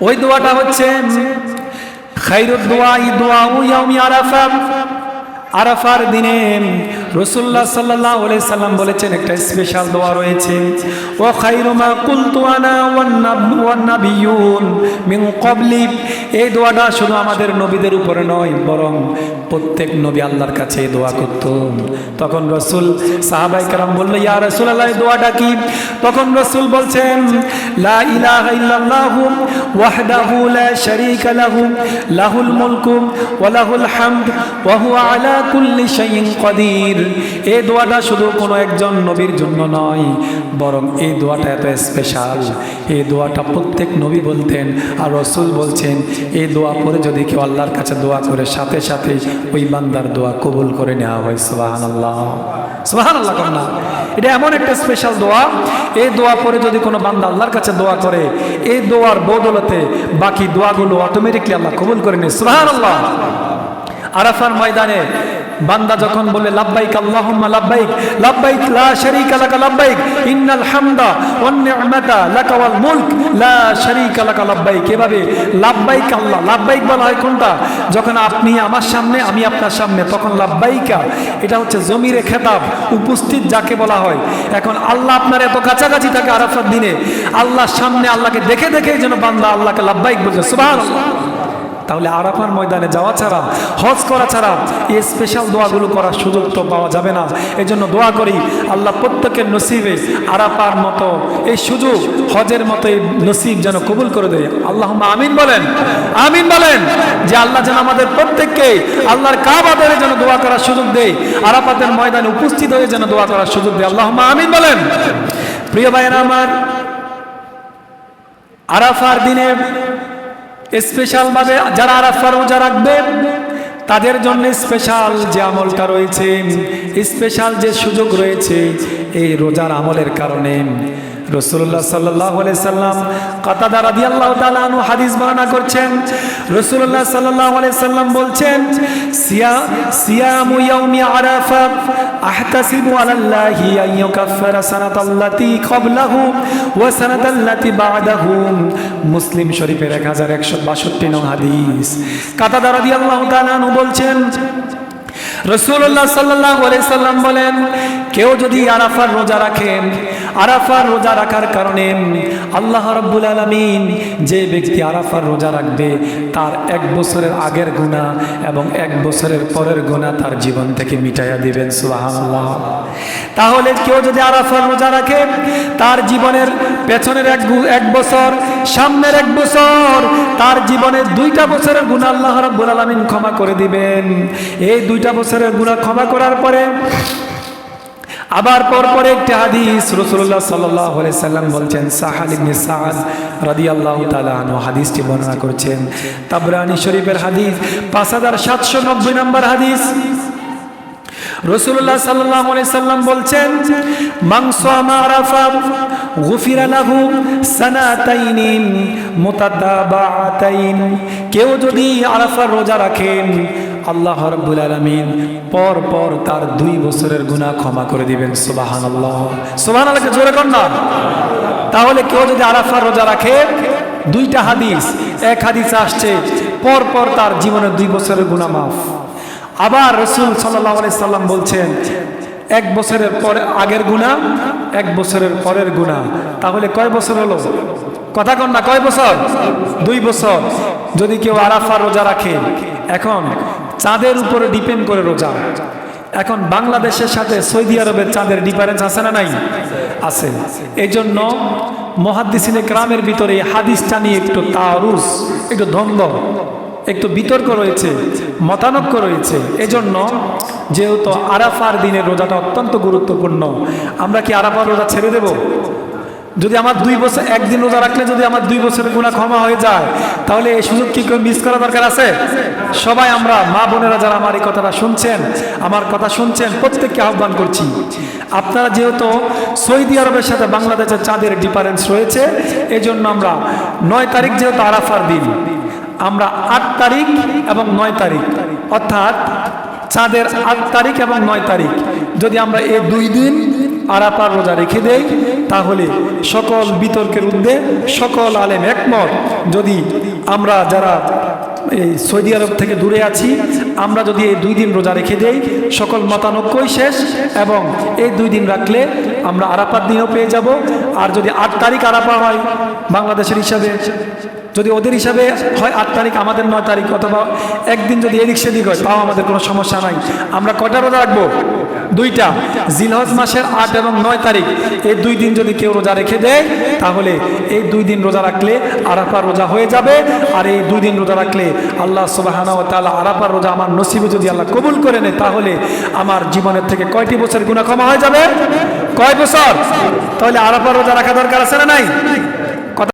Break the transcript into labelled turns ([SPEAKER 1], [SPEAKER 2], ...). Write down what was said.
[SPEAKER 1] ওই দোয়াটা হচ্ছে খায়রুদ দুআই দুআউ ইয়াউমি আরাফা। আরাফার দিনে রাসূলুল্লাহ সাল্লাল্লাহু আলাইহি সাল্লাম বলেছেন একটা স্পেশাল দোয়া রয়েছে, ওয়া খায়রু মা কুলতু আনা ওয়ান নাবিয়্যুন মিন ক্বাবলি। এই দোয়াটা শুধু আমাদের নবীদের উপরে নয়, বরং প্রত্যেক নবী আল্লাহর কাছে এই দোয়া করত। তখন রাসূল সাহাবায়ে কেরাম বলল, ইয়া রাসূলুল্লাহ এই দোয়াটা কি? তখন রাসূল বলছেন, লা ইলাহা ইল্লাল্লাহু ওয়াহদাহু লা শারীকা লাহু লাহুল মুলকু ওয়া লাহুল হামদ ওয়া হুয়া আলা কুল্লি শাইইন কাদির। এই দোয়াটা শুধু কোনো একজন নবীর জন্য নয়, বরং এই দোয়াটা এত স্পেশাল। এই দোয়াটা প্রত্যেক নবী বলতেন, আর রাসূল বলছেন এই দোয়া পড়ে যদি কেউ আল্লাহর কাছে দোয়া করে, সাথে সাথে ওই বান্দার দোয়া কবুল করে নেওয়া হয়। সুবহানাল্লাহ, সুবহানাল্লাহ কন্যা। এটা এমন একটা স্পেশাল দোয়া, এই দোয়া পড়ে যদি কোনো বান্দা আল্লাহর কাছে দোয়া করে, এই দোয়ার বদৌলতে বাকি দোয়াগুলো অটোমেটিকলি আল্লাহ কবুল করে নেয়। সুবহানাল্লাহ। আরাফার ময়দানে বান্দা যখন বলে লাব্বাইক আল্লাহুম্মা লাব্বাইক লাব্বাইক লা শারীকা লাকা লাব্বাইক ইন্নাল হামদা ওয়ান নি'মাতা লাকা ওয়াল মুলক লা শারীকা লাকা লাব্বাইক, এভাবে লাব্বাইক আল্লাহ, লাব্বাইক বলা হয় কোনটা? যখন আপনি আমার সামনে, আমি আপনার সামনে, তখন লাব্বাইকা এটা হচ্ছে জমিরে খেতাব, উপস্থিত যাকে বলা হয়। এখন আল্লাহ আপনার এত কাছাকাছি থাকে আরাফার দিনে, আল্লাহর সামনে আল্লাহকে দেখে দেখে যেন বান্দা আল্লাহকে লাব্বাইক বলছে। সুবহানাল্লাহ। তাহলে আরাফার ময়দানে যাওয়া ছাড়া, হজ করা ছাড়া এই স্পেশাল দোয়াগুলো করার সুযোগ তো পাওয়া যাবে না। এই জন্য দোয়া করি আল্লাহ প্রত্যেকের নসিবে আরাফার মতো এই সুযোগ, হজের মতো এই নসিব যেন কবুল করে দেয়। আল্লাহুম্মা আমিন বলেন, আমিন বলেন। যে আল্লাহ যেন আমাদের প্রত্যেককে আল্লাহর কাবা ধরে যেন দোয়া করার সুযোগ দেয়, আরাফাতের ময়দানে উপস্থিত হয়ে যেন দোয়া করার সুযোগ দেয়। আল্লাহুম্মা আমিন বলেন। প্রিয় ভাইয়েরা আমার, আরাফার দিনে স্পেশাল ভাবে যারা আরাফার রোজা রাখবে তাদের জন্য স্পেশাল যে আমলটা রয়েছে, স্পেশাল যে সুযোগ রয়েছে, এই রোজার আমলের কারণে রাসূলুল্লাহ সাল্লাল্লাহু আলাইহি সাল্লাম কাতাদা রাদিয়াল্লাহু তাআলা আনহু হাদিস বর্ণনা করছেন। রাসূলুল্লাহ সাল্লাল্লাহু আলাইহি সাল্লাম বলছেন, সিয়ামু ইয়াউমি আরাফা আহতাসিবু আলাল্লাহি আন ইউকাফফিরা সানাতাল্লাতী ক্বাবলাহু ওয়া সানাতাল্লাতী বা'দাহু। মুসলিম শরীফের 1162 নং হাদিস। কাতাদা রাদিয়াল্লাহু তাআলা আনহু বলছেন, রাসূলুল্লাহ সাল্লাল্লাহু আলাইহি সাল্লাম বলেন, কেউ যদি আরাফার রোজা রাখে, আরাফার রোজা রাখার কারণে আল্লাহ রাব্বুল আলামিন যে ব্যক্তি আরাফার রোজা রাখবে তার 1 বছরের আগের গুনাহ এবং 1 বছরের পরের গুনাহ তার জীবন থেকে মিটাইয়া দিবেন। সুবহানাল্লাহ। তাহলে কেউ যদি আরাফার রোজা রাখে, তার জীবনের পেছনের 1 বছর, সামনের 1 বছর, তার জীবনের 2টা বছরের গুনাহ আল্লাহ রাব্বুল আলামিন ক্ষমা করে দিবেন। এই 2টা বছরের গুনাহ ক্ষমা করার পরে আবার পরপর একটা হাদিস রাসূলুল্লাহ সাল্লাল্লাহু আলাইহি সাল্লাম বলছেন, সাহাল ইবনে সাদ রাদিয়াল্লাহু তাআলা আনহু হাদিসটি বর্ণনা করেছেন। তাবরানী শরীফের হাদিস 5790 নম্বর হাদিস। রাসূলুল্লাহ সাল্লাল্লাহু আলাইহি সাল্লাম বলছেন, মান সামা আরাফা গুফিরা লাহু সানাতাইনি মুতাতাবাআতাইন। কেউ যদি আরাফার রোজা রাখেন, আল্লাহ রাব্বুল আলামিন পর পর তার 2 বছরের গুনাহ ক্ষমা করে দিবেন। সুবহানাল্লাহ, সুবহানাল্লাহকে জোরে কর না। তাহলে কেউ যদি আরাফার রোজা রাখে, 2টা হাদিস, এক হাদিসে আসছে পর পর তার জীবনের 2 বছরের গুনাহ মাফ। আবার রাসূল সাল্লাল্লাহু আলাইহি সাল্লাম বলছেন, 1 বছরের পরে আগের গুনাহ, 1 বছরের পরের গুনাহ। তাহলে কয় বছর হলো? কথা কন না, কয় বছর? 2 বছর। যদি কেউ আরাফার রোজা রাখে, এখন চাঁদের উপরে ডিপেন্ড করে রোজা। এখন বাংলাদেশের সাথে সৌদি আরবের চাঁদের ডিফারেন্স আছে না নাই? আছে। এই জন্য মুহাদ্দিসিনে কেরামের ভিতরে হাদিসটা নিয়ে একটু তারুজ, একটু দ্বন্দ্ব, একটু বিতর্ক রয়েছে, মতানৈক্য রয়েছে। এজন্য যেহেতু আরাফার দিনের রোজাটা অত্যন্ত গুরুত্বপূর্ণ, আমরা কি আরাফার রোজা ছেড়ে দেব? যদি আমার 2 বছর একদিন রোজা রাখলে যদি আমার 2 বছরের গুনাহ ক্ষমা হয়ে যায়, তাহলে এই সুযোগ কি কেউ মিস করা দরকার আছে? সবাই আমরা মা বোনেরা যারা আমার এই কথাটা শুনছেন, আমার কথা শুনছেন, প্রত্যেককে আহ্বান করছি, আপনারা যেহেতু সৌদি আরবের সাথে বাংলাদেশের চাঁদের ডিফারেন্স রয়েছে, এজন্য আমরা 9 তারিখ যেহেতু আরাফার দিন, আমরা 8 তারিখ এবং 9 তারিখ, অর্থাৎ চাঁদের 8 তারিখ এবং 9 তারিখ যদি আমরা এই 2 দিন আরাফার রোজা রেখে দেই, তাহলে সকল বিতর্কের ঊর্ধ্বে সকল আলেম একমত, যদি আমরা যারা এই সৌদি আরব থেকে দূরে আছি, আমরা যদি এই 2 দিন রোজা রেখে দেই, সকল মতানৈক্যই শেষ। এবং এই 2 দিন রাখলে আমরা আরাফার দিনও পেয়ে যাব। আর যদি 8 তারিখ আরাফা হয় বাংলাদেশের হিসাবে, যদি ওদের হিসাবে হয় 8 তারিখ, আমাদের 9 তারিখ, অথবা একদিন যদি এদিক সেদিক হয়, তাও আমাদের কোনো সমস্যা নাই। আমরা কটা রোজা রাখবো? 2টা। জিলহজ মাসের 8 এবং 9 তারিখ, এই 2 দিন যদি কেউ রোজা রেখে দেয়, তাহলে এই 2 দিন রোজা রাখলে আরাফার রোজা হয়ে যাবে। আর এই 2 দিন রোজা রাখলে আল্লাহ সুবহানাহু ওয়া তাআলা আরাফার রোজা আমার নসিবে যদি আল্লাহ কবুল করে নেয়, তাহলে আমার জীবনের থেকে কয়টি বছর গুনাহ ক্ষমা হয়ে যাবে? কয় বছর? তাহলে আরাফার রোজা রাখা দরকার আছে না নাই?